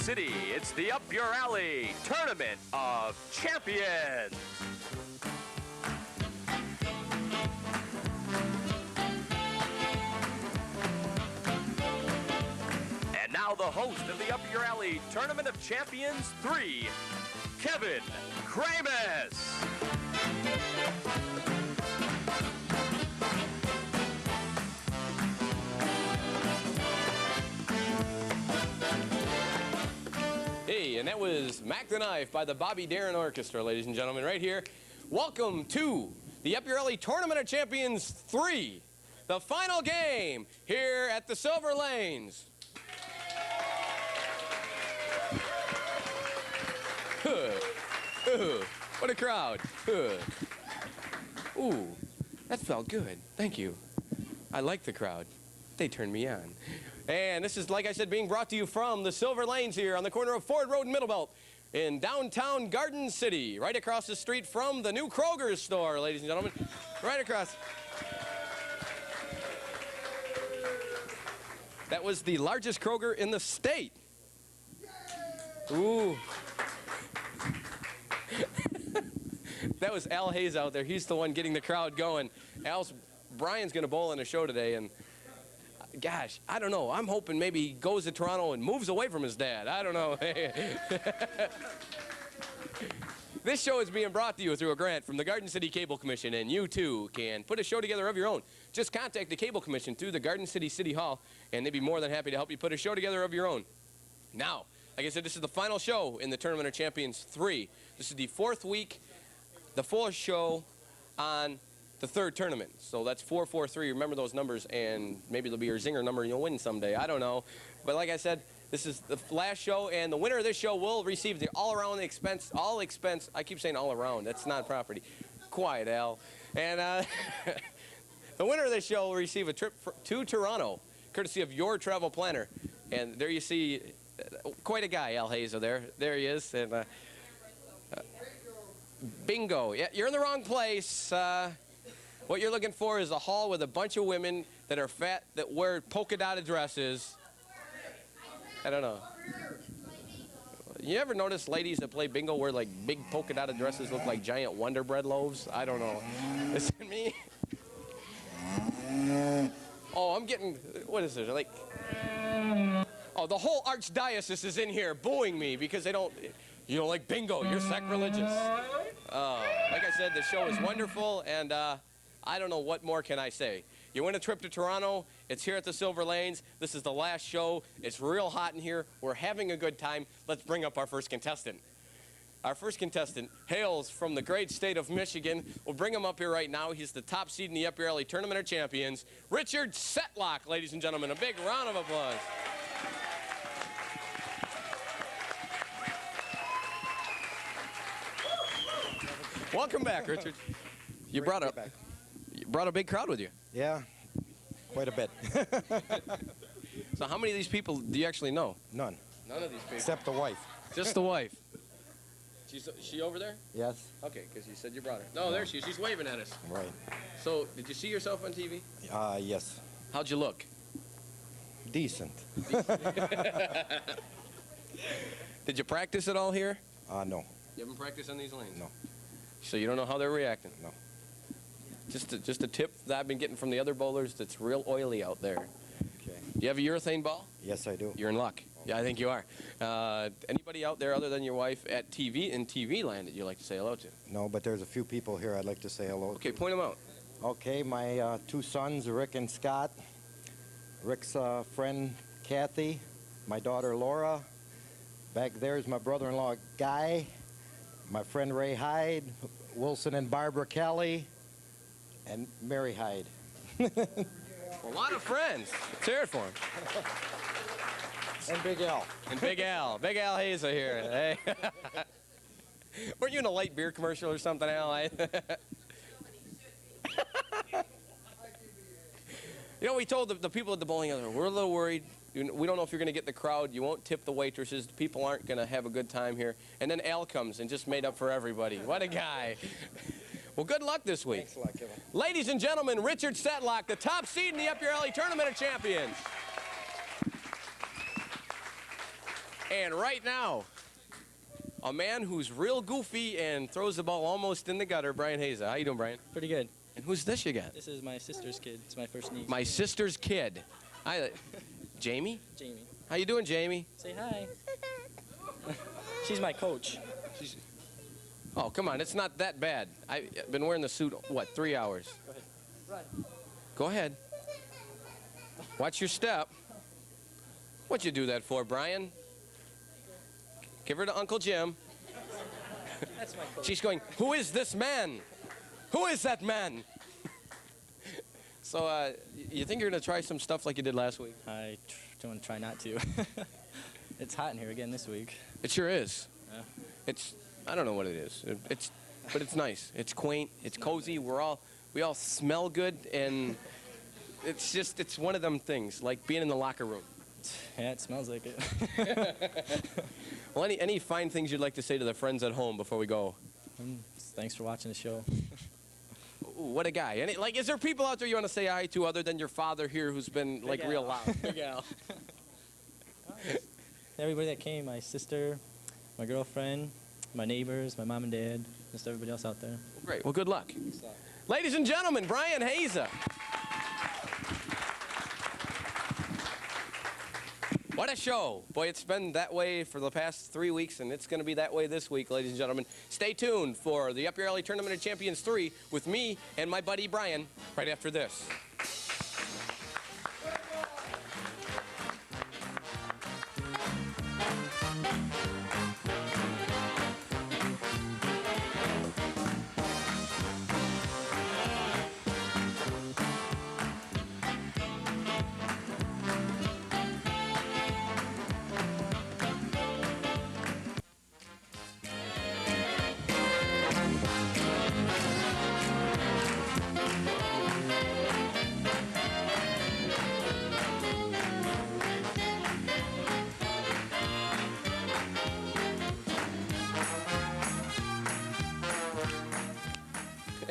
City, it's the Up Your Alley Tournament of Champions. And now the host of the Up Your Alley Tournament of Champions 3, Kevin Kramus. Hey, and that was Mac the Knife by the Bobby Darin Orchestra, ladies and gentlemen, right here. Welcome to the Up Your Alley Tournament of Champions 3, the final game here at the Silver Lanes. What a crowd. Ooh, that felt good. Thank you. I like the crowd. They turned me on. And this is, like I said, being brought to you from the Silver Lanes here on the corner of Ford Road and Middlebelt in downtown Garden City, right across the street from the new Kroger's store, ladies and gentlemen. Right across. That was the largest Kroger in the state. Ooh. That was Al Hayes out there. He's the one getting the crowd going. Brian's going to bowl in a show today, and gosh, I don't know. I'm hoping maybe he goes to Toronto and moves away from his dad. I don't know. This show is being brought to you through a grant from the Garden City Cable Commission, and you, too, can put a show together of your own. Just contact the Cable Commission through the Garden City City Hall, and they'd be more than happy to help you put a show together of your own. Now, like I said, this is the final show in the Tournament of Champions 3. This is the fourth week, the fourth show on the third tournament. So that's 443. Remember those numbers, and maybe it'll be your zinger number and you'll win someday. I don't know. But like I said, this is the last show, and the winner of this show will receive the all expense, I keep saying all around. That's not property. Quiet, Al. And the winner of this show will receive a trip to Toronto, courtesy of your travel planner. And there you see quite a guy, Al Hayes, there. There he is. And bingo. Yeah, you're in the wrong place. What you're looking for is a hall with a bunch of women that are fat, that wear polka-dotted dresses. I don't know. You ever notice ladies that play bingo wear like big polka-dotted dresses, look like giant Wonder Bread loaves? I don't know. Is it me? Oh, I'm getting, what is it, like... Oh, the whole archdiocese is in here booing me because they don't, you don't like bingo, you're sacrilegious. Like I said, the show is wonderful, and I don't know what more can I say. You win a trip to Toronto, it's here at the Silver Lanes. This is the last show. It's real hot in here. We're having a good time. Let's bring up our first contestant. Our first contestant hails from the great state of Michigan. We'll bring him up here right now. He's the top seed in the Up Your Alley Tournament of Champions, Richard Setlock, ladies and gentlemen. A big round of applause. Welcome back, Richard. You brought a big crowd with you. Yeah, quite a bit. So how many of these people do you actually know? None. None of these people. Except the wife. Just the wife. Is she over there? Yes. Okay, because you said you brought her. No, there she is. She's waving at us. Right. So, did you see yourself on TV? Yes. How'd you look? Decent. Did you practice at all here? No. You haven't practiced on these lanes? No. So you don't know how they're reacting? No. Just a tip that I've been getting from the other bowlers that's real oily out there. Okay. Do you have a urethane ball? Yes, I do. You're in luck. Yeah, I think you are. Anybody out there other than your wife at TV land that you like to say hello to? No, but there's a few people here I'd like to say hello Okay, to. point them out. Okay, my two sons, Rick and Scott. Rick's friend, Kathy. My daughter, Laura. Back there's my brother-in-law, Guy. My friend, Ray Hyde. Wilson and Barbara Kelly. And Mary Hyde. A lot of friends. Let's hear it for him. And Big Al. And Big Al. Big Al Hayes here. Hey. Weren't you in a light beer commercial or something, Al? You know, we told the people at the bowling alley, we're a little worried. We don't know if you're going to get the crowd. You won't tip the waitresses. People aren't going to have a good time here. And then Al comes and just made up for everybody. What a guy. Well, good luck this week. Thanks a lot, Kevin. Ladies and gentlemen, Richard Setlock, the top seed in the Up Your Alley Tournament of Champions. And right now, a man who's real goofy and throws the ball almost in the gutter, Brian Haza. How you doing, Brian? Pretty good. And who's this you got? This is my sister's kid. It's my first niece. My sister's kid. Hi, Jamie. Jamie. How you doing, Jamie? Say hi. She's my coach. Oh, come on. It's not that bad. I've been wearing the suit, what, 3 hours? Go ahead. Run. Go ahead. Watch your step. What'd you do that for, Brian? Give her to Uncle Jim. That's my coach. She's going, who is this man? Who is that man? So, you think you're going to try some stuff like you did last week? I don't try not to. It's hot in here again this week. It sure is. Yeah. It's, I don't know what it is. But it's nice. It's quaint. It's cozy. We all smell good, and it's one of them things, like being in the locker room. Yeah, it smells like it. Well, any fine things you'd like to say to the friends at home before we go? Thanks for watching the show. Ooh, what a guy. Is there people out there you want to say hi to other than your father here who's been, Big real Al. loud? Big Al. Everybody that came, my sister, my girlfriend, my neighbors, my mom and dad, just everybody else out there. Great. Well, good luck. Thanks a lot. Ladies and gentlemen, Brian Haza. What a show. Boy, it's been that way for the past 3 weeks, and it's going to be that way this week, ladies and gentlemen. Stay tuned for the Up Your Alley Tournament of Champions 3 with me and my buddy Brian right after this.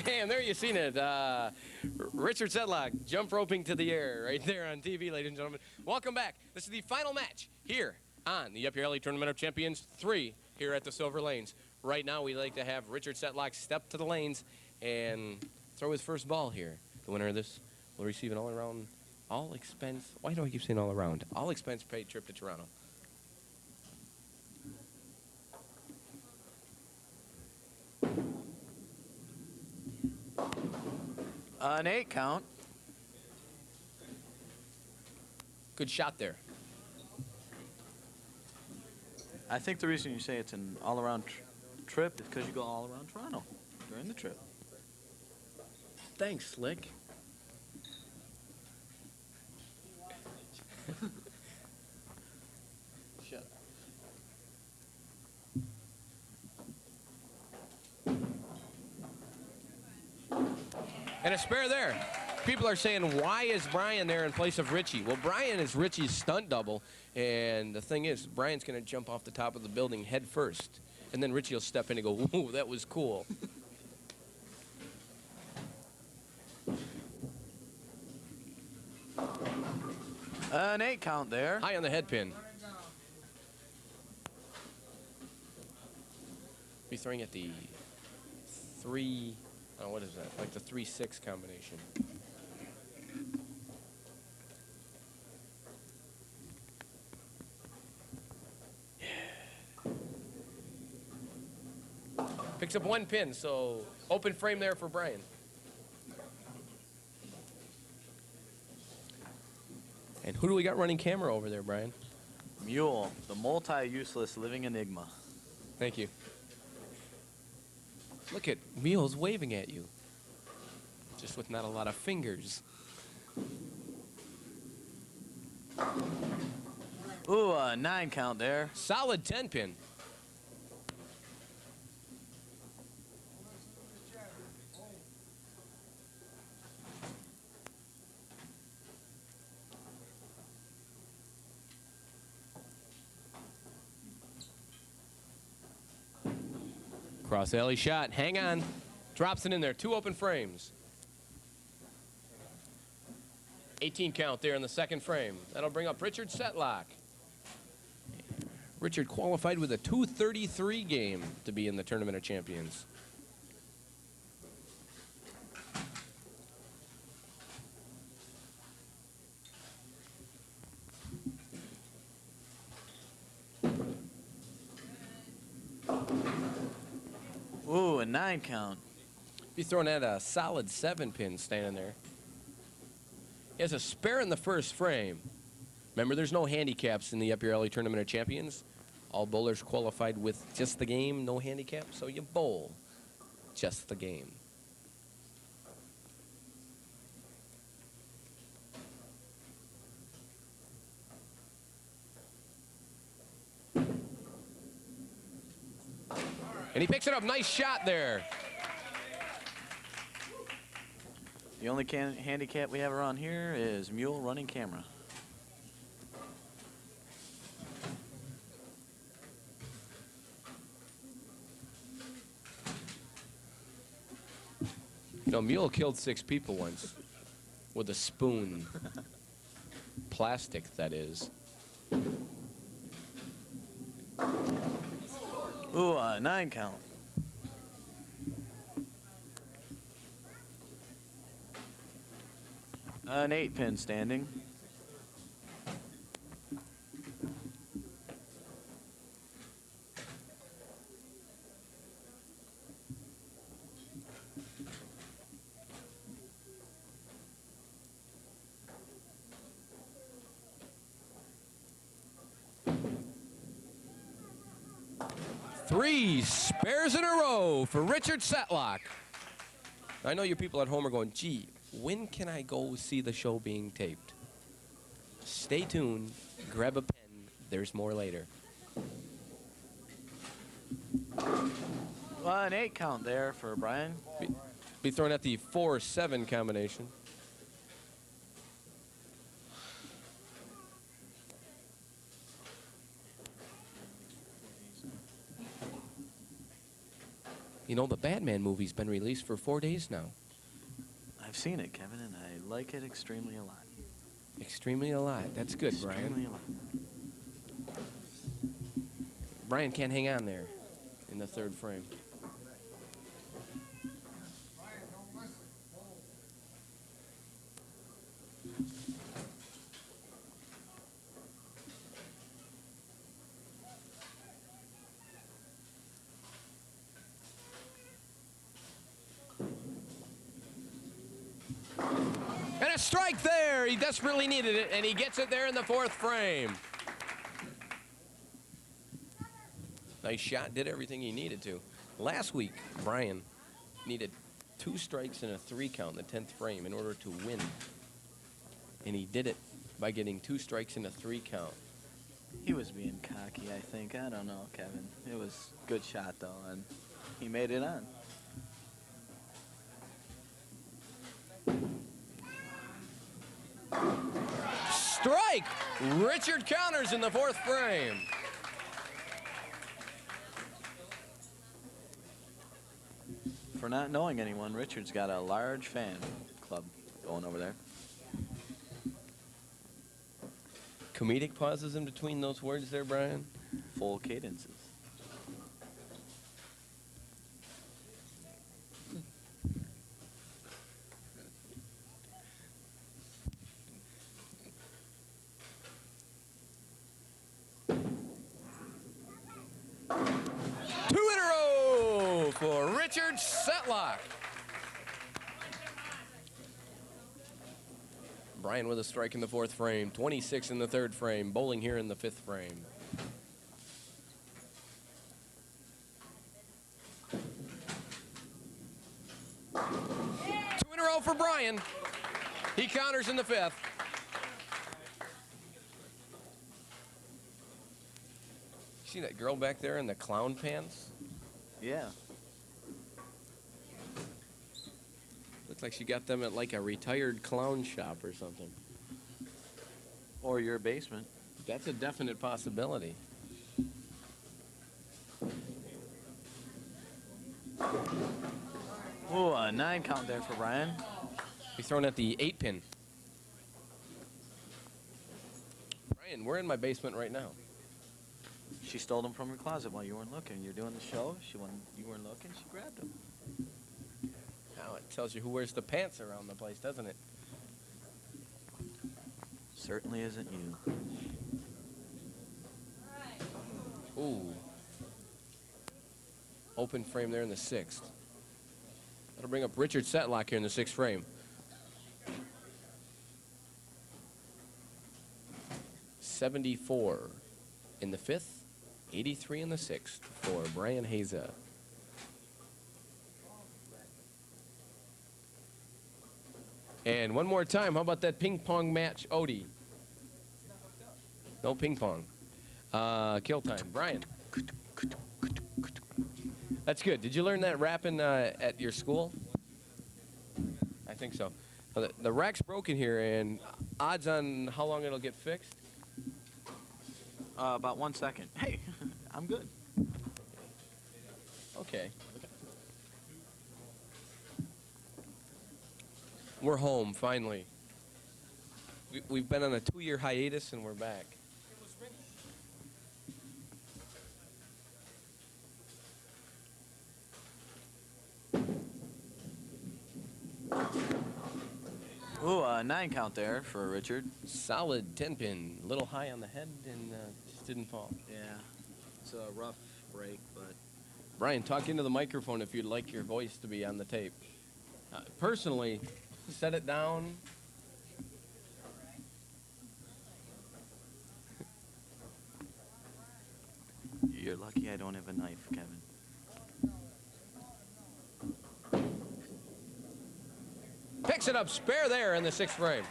And there you seen it. Richard Sedlock jump roping to the air right there on TV, ladies and gentlemen. Welcome back. This is the final match here on the Up Your Alley Tournament of Champions 3 here at the Silver Lanes. Right now, we'd like to have Richard Sedlock step to the lanes and throw his first ball here. The winner of this will receive an all expense, why do I keep saying all around? All expense paid trip to Toronto. An 8 count. Good shot there. I think the reason you say it's an all-around trip is because you go all around Toronto during the trip. Thanks, Slick. Shut up. And a spare there. People are saying, why is Brian there in place of Richie? Well, Brian is Richie's stunt double, and the thing is, Brian's going to jump off the top of the building head first, and then Richie will step in and go, ooh, that was cool. An 8 count there. High on the head pin. Be throwing at the 3, oh, what is that? Like the 3-6 combination. Picks up 1 pin, so open frame there for Brian. And who do we got running camera over there, Brian? Mule, the multi-useless living enigma. Thank you. Look at Mule's waving at you. Just with not a lot of fingers. Ooh, a 9 count there. Solid 10 pin. Cross alley shot. Hang on. Drops it in there. 2 open frames. 18 count there in the second frame. That'll bring up Richard Sedlock. Richard qualified with a 233 game to be in the Tournament of Champions. Ooh, a 9 count. Be throwing at a solid 7-pin standing there. He has a spare in the first frame. Remember, there's no handicaps in the Up Your Alley Tournament of Champions. All bowlers qualified with just the game, no handicap, so you bowl just the game. And he picks it up. Nice shot there. The only handicap we have around here is mule running camera. You know, Mule killed 6 people once with a spoon. Plastic, that is. Ooh, a 9 count. An 8-pin standing. Three spares in a row for Richard Setlock. I know you people at home are going, gee, when can I go see the show being taped? Stay tuned, grab a pen, there's more later. Well, an 8 count there for Brian. Be thrown at the 4-7 combination. You know, the Batman movie's been released for 4 days now. I've seen it, Kevin, and I like it extremely a lot. Extremely a lot. That's good, Extremely Brian. a lot. Brian can't hang on there in the 3rd frame. And a strike there. He desperately needed it, and he gets it there in the 4th frame. Nice shot. Did everything he needed to. Last week, Brian needed 2 strikes and a 3 count in the 10th frame in order to win. And he did it by getting 2 strikes and a 3 count. He was being cocky, I think. I don't know, Kevin. It was a good shot, though, and he made it on. Strike! Richard counters in the 4th frame. For not knowing anyone, Richard's got a large fan club going over there. Comedic pauses in between those words there, Brian. Full cadences. Two in a row for Richard Setlock. Brian with a strike in the 4th frame, 26 in the 3rd frame, bowling here in the 5th frame. Two in a row for Brian. He counters in the 5th. See that girl back there in the clown pants? Yeah. Looks like she got them at like a retired clown shop or something. Or your basement. That's a definite possibility. Ooh, a 9 count there for Brian. He's thrown at the 8-pin. Brian, we're in my basement right now. She stole them from her closet while you weren't looking. You're doing the show. You weren't looking. She grabbed them. Now it tells you who wears the pants around the place, doesn't it? Certainly isn't you. Ooh. Open frame there in the 6th. That'll bring up Richard Setlock here in the 6th frame. 74 in the 5th, 83 in the 6th for Brian Haza. And one more time, how about that ping pong match, Odie? No ping pong. Kill time, Brian. That's good. Did you learn that rapping at your school? I think so. The rack's broken here, and odds on how long it'll get fixed? About 1 second. Hey, I'm good. Okay. We're home, finally. We've been on a 2-year hiatus, and we're back. Ooh, a 9 count there for Richard. Solid 10-pin. A little high on the head, and just didn't fall. Yeah, it's a rough break, but Brian, talk into the microphone if you'd like your voice to be on the tape. Personally, set it down. you're lucky I don't have a knife, Kevin. Picks it up, spare there in the 6th frame.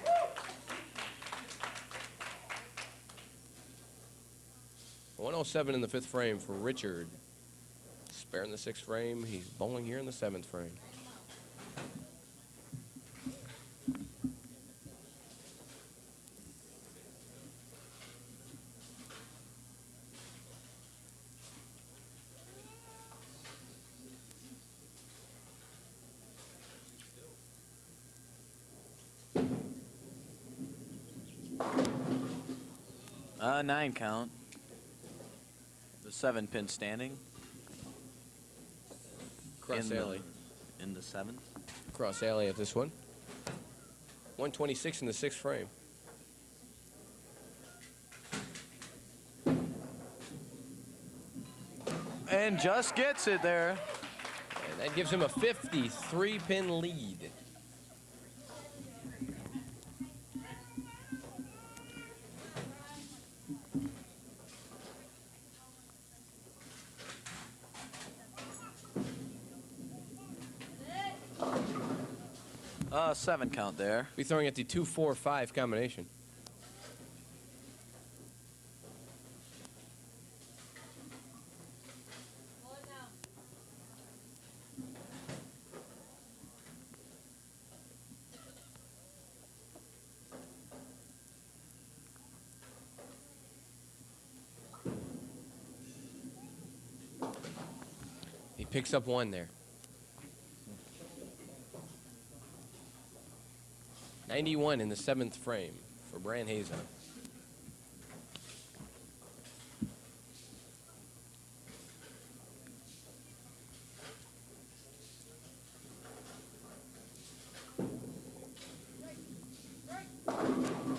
.107 in the 5th frame for Richard. Spare in the 6th frame. He's bowling here in the 7th frame. A 9 count. The 7-pin standing. Cross alley. In the 7th. Cross alley at this one. 126 in the 6th frame. And just gets it there. And that gives him a 53-pin lead. A 7 count there. Be throwing at the 2-4-5 combination. He picks up 1 there. 91 in the 7th frame for Brian Haza.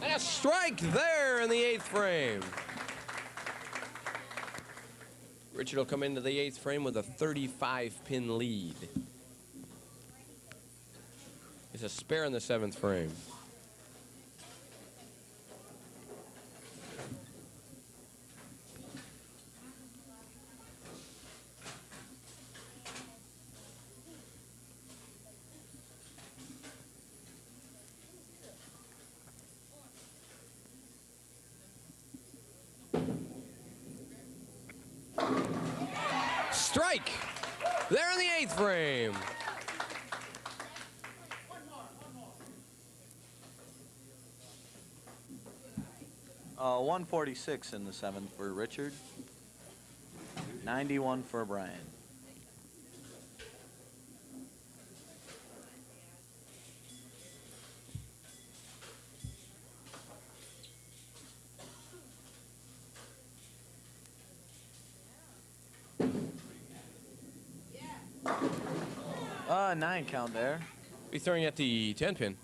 And a strike there in the 8th frame. Richard will come into the 8th frame with a 35-pin lead. It's a spare in the 7th frame. Strike! There in the 8th frame. Uh, 146 in the 7th for Richard. 91 for Brian. 9 count there. Be throwing at the 10 pin.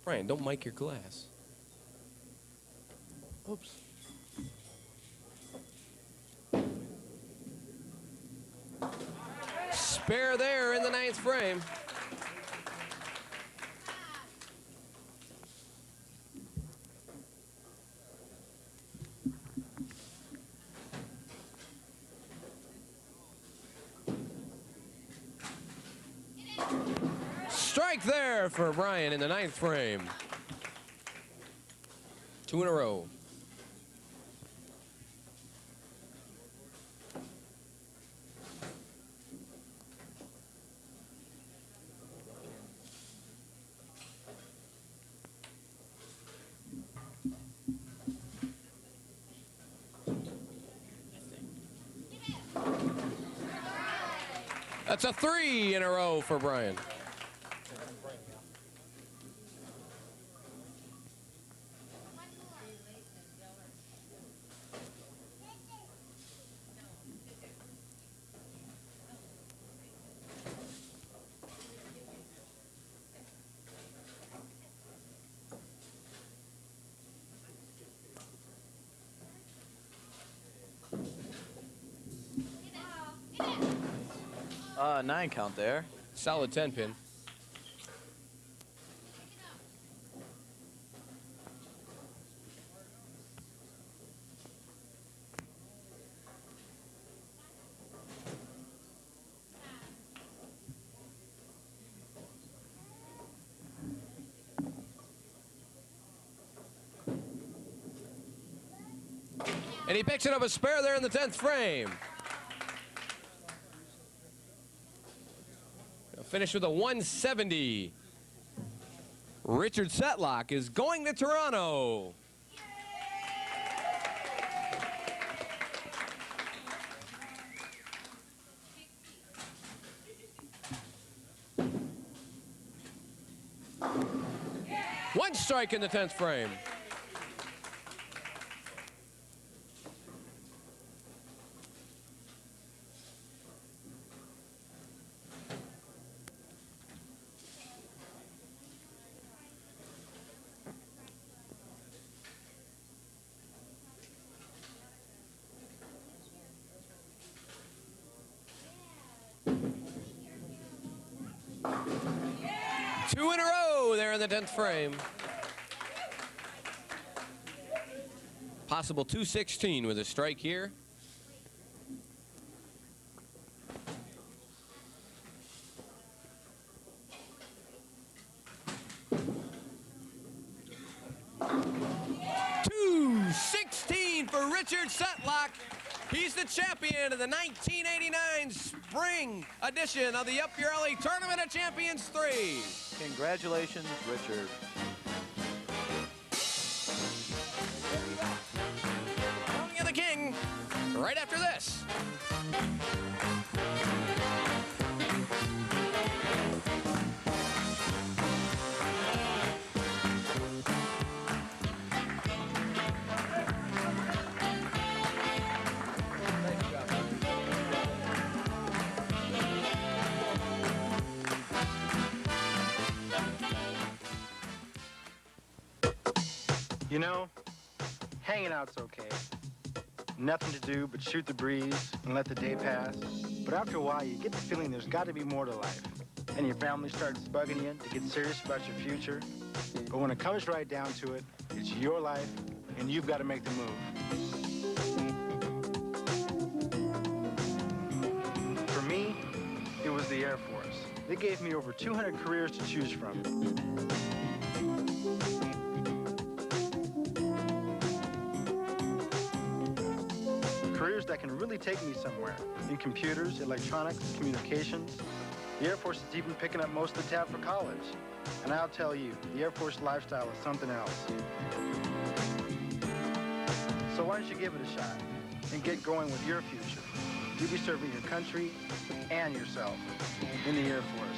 Brian, don't mic your glass. Oops. Spare there in the 9th frame. Strike there for Brian in the 9th frame. 2 in a row. That's a 3 in a row for Brian. Nine count there. Solid 10 pin. And he picks it up a spare there in the 10th frame. Finish with a 170. Richard Setlock is going to Toronto. One strike in the 10th frame. Two in a row there in the 10th frame. Possible 216 with a strike here. .216 for Richard Setlock. He's the champion of the 1989 spring edition of the Up Your Alley Tournament of Champions 3. Congratulations, Richard. Crowning of the King right after this. You know, hanging out's okay. Nothing to do but shoot the breeze and let the day pass. But after a while, you get the feeling there's got to be more to life. And your family starts bugging you to get serious about your future. But when it comes right down to it, it's your life, and you've got to make the move. For me, it was the Air Force. They gave me over 200 careers to choose from. Careers that can really take me somewhere. In computers, electronics, communications. The Air Force is even picking up most of the tab for college. And I'll tell you, the Air Force lifestyle is something else. So why don't you give it a shot? and get going with your future. You'll be serving your country and yourself in the Air Force.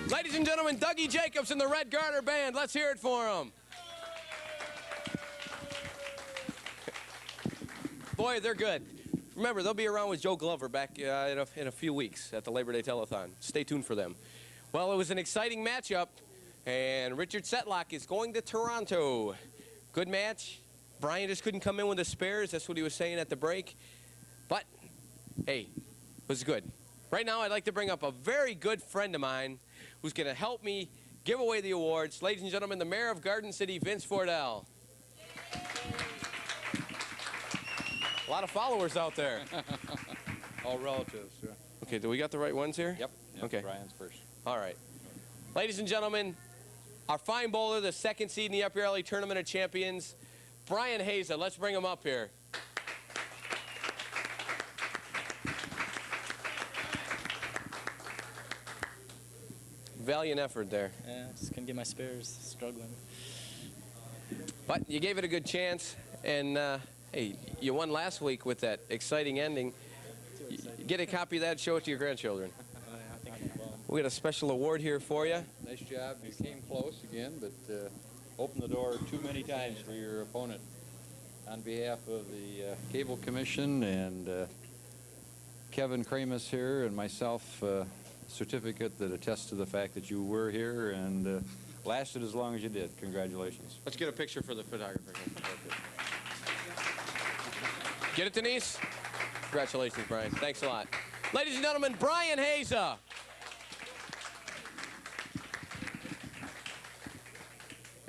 Ladies and gentlemen, Dougie Jacobs and the Red Garter Band. Let's hear it for him. Boy, they're good. Remember, they'll be around with Joe Glover back in a few weeks at the Labor Day Telethon. Stay tuned for them. Well, it was an exciting matchup, and Richard Setlock is going to Toronto. Good match. Brian just couldn't come in with the spares. That's what he was saying at the break. But, hey, it was good. Right now, I'd like to bring up a very good friend of mine who's going to help me give away the awards. Ladies and gentlemen, the Mayor of Garden City, Vince Fordell. A lot of followers out there. All relatives, yeah. Okay, do we got the right ones here? Yep. Okay. Brian's first. All right. Ladies and gentlemen, our fine bowler, the second seed in the Upper Alley Tournament of Champions, Brian Haza. Let's bring him up here. Valiant effort there. Yeah, just couldn't get my spares, struggling. But you gave it a good chance, and hey, you won last week with that exciting ending. Get a copy of that, show it to your grandchildren. I think I'm well. We got a special award here for you. Nice job. You came close again, but opened the door too many times for your opponent. On behalf of the Cable Commission and Kevin Kramus here and myself, certificate that attests to the fact that you were here and lasted as long as you did. Congratulations. Let's get a picture for the photographer. Get it, Denise? Congratulations, Brian. Thanks a lot. Ladies and gentlemen, Brian Haza.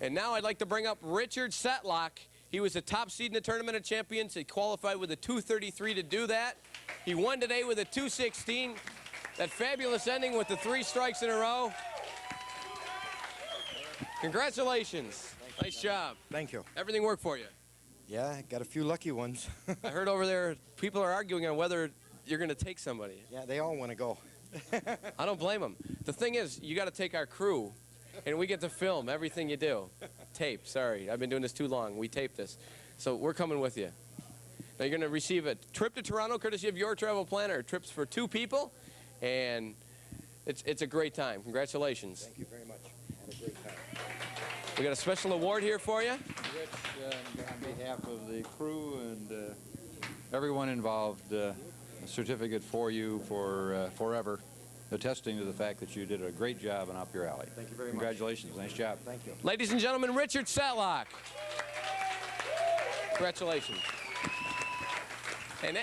And now I'd like to bring up Richard Setlock. He was the top seed in the Tournament of Champions. He qualified with a 233 to do that. He won today with a 216. That fabulous ending with the 3 strikes in a row. Congratulations. Nice job. Thank you. Everything worked for you. Yeah, got a few lucky ones. I heard over there people are arguing on whether you're going to take somebody. Yeah, they all want to go. I don't blame them. The thing is, you got to take our crew, and we get to film everything you do. Tape, sorry. I've been doing this too long. We tape this. So we're coming with you. Now you're going to receive a trip to Toronto courtesy of Your Travel Planner. Trips for 2 people, and it's a great time. Congratulations. Thank you very much. Had a great time. We got a special award here for you. Rich, on behalf of the crew and everyone involved, a certificate for you for forever, attesting to the fact that you did a great job and up your alley. Thank you very much. Congratulations. Nice job. Thank you. Ladies and gentlemen, Richard Setlock. Congratulations. And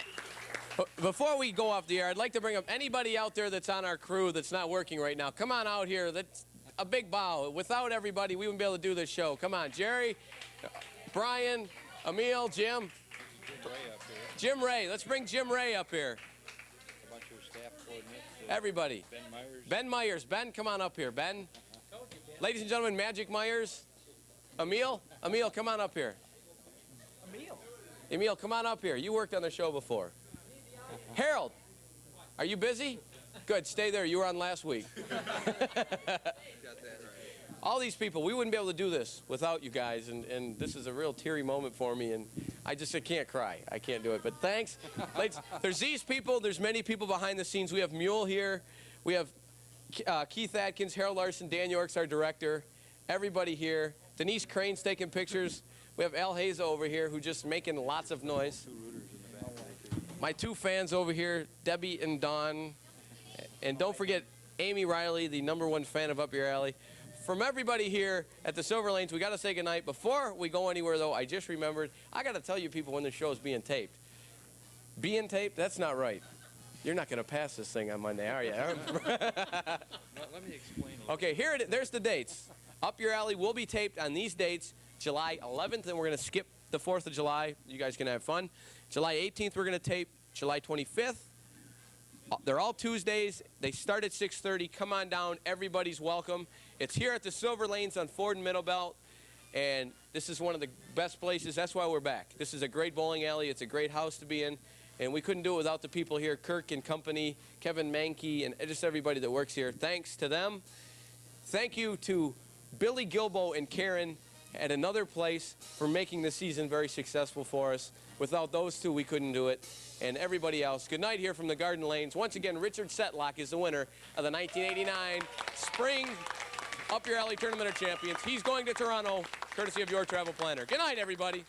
before we go off the air, I'd like to bring up anybody out there that's on our crew that's not working right now. Come on out here. That's a big bow. Without everybody, we wouldn't be able to do this show. Come on, Jerry, Brian, Emil, Jim. Jim Ray. Let's bring Jim Ray up here. A bunch of staff coordinates. Everybody. Ben Myers. Ben Myers. Ben, come on up here. Ben. Ladies and gentlemen, Magic Myers. Emil. Emil, come on up here. Emil, come on up here. You worked on the show before. Harold, are you busy? Good, stay there. You were on last week. All these people, we wouldn't be able to do this without you guys, and this is a real teary moment for me, and I can't cry. I can't do it, but thanks. There's these people. There's many people behind the scenes. We have Mule here. We have Keith Atkins, Harold Larson, Dan York's our director. Everybody here. Denise Crane's taking pictures. We have Al Haza over here who's just making lots of noise. My 2 fans over here, Debbie and Dawn. And don't forget Amy Riley, the #1 fan of Up Your Alley. From everybody here at the Silver Lanes, we got to say goodnight. Before we go anywhere, though, I just remembered, I got to tell you people when the show is being taped. Being taped? That's not right. You're not going to pass this thing on Monday, are you? Let me explain. Okay, there's the dates. Up Your Alley will be taped on these dates, July 11th, and we're going to skip the 4th of July. You guys can have fun. July 18th, we're going to tape July 25th. They're all Tuesdays. They start at 6:30. Come on down. Everybody's welcome. It's here at the Silver Lanes on Ford and Middlebelt, and this is one of the best places. That's why we're back. This is a great bowling alley. It's a great house to be in, and we couldn't do it without the people here, Kirk and company, Kevin Mankey, and just everybody that works here. Thanks to them. Thank you to Billy Gilbo and Karen at another place for making the season very successful for us. Without those two, we couldn't do it. And everybody else, good night here from the Garden Lanes. Once again, Richard Setlock is the winner of the 1989 Spring Up Your Alley Tournament of Champions. He's going to Toronto, courtesy of your travel planner. Good night, everybody.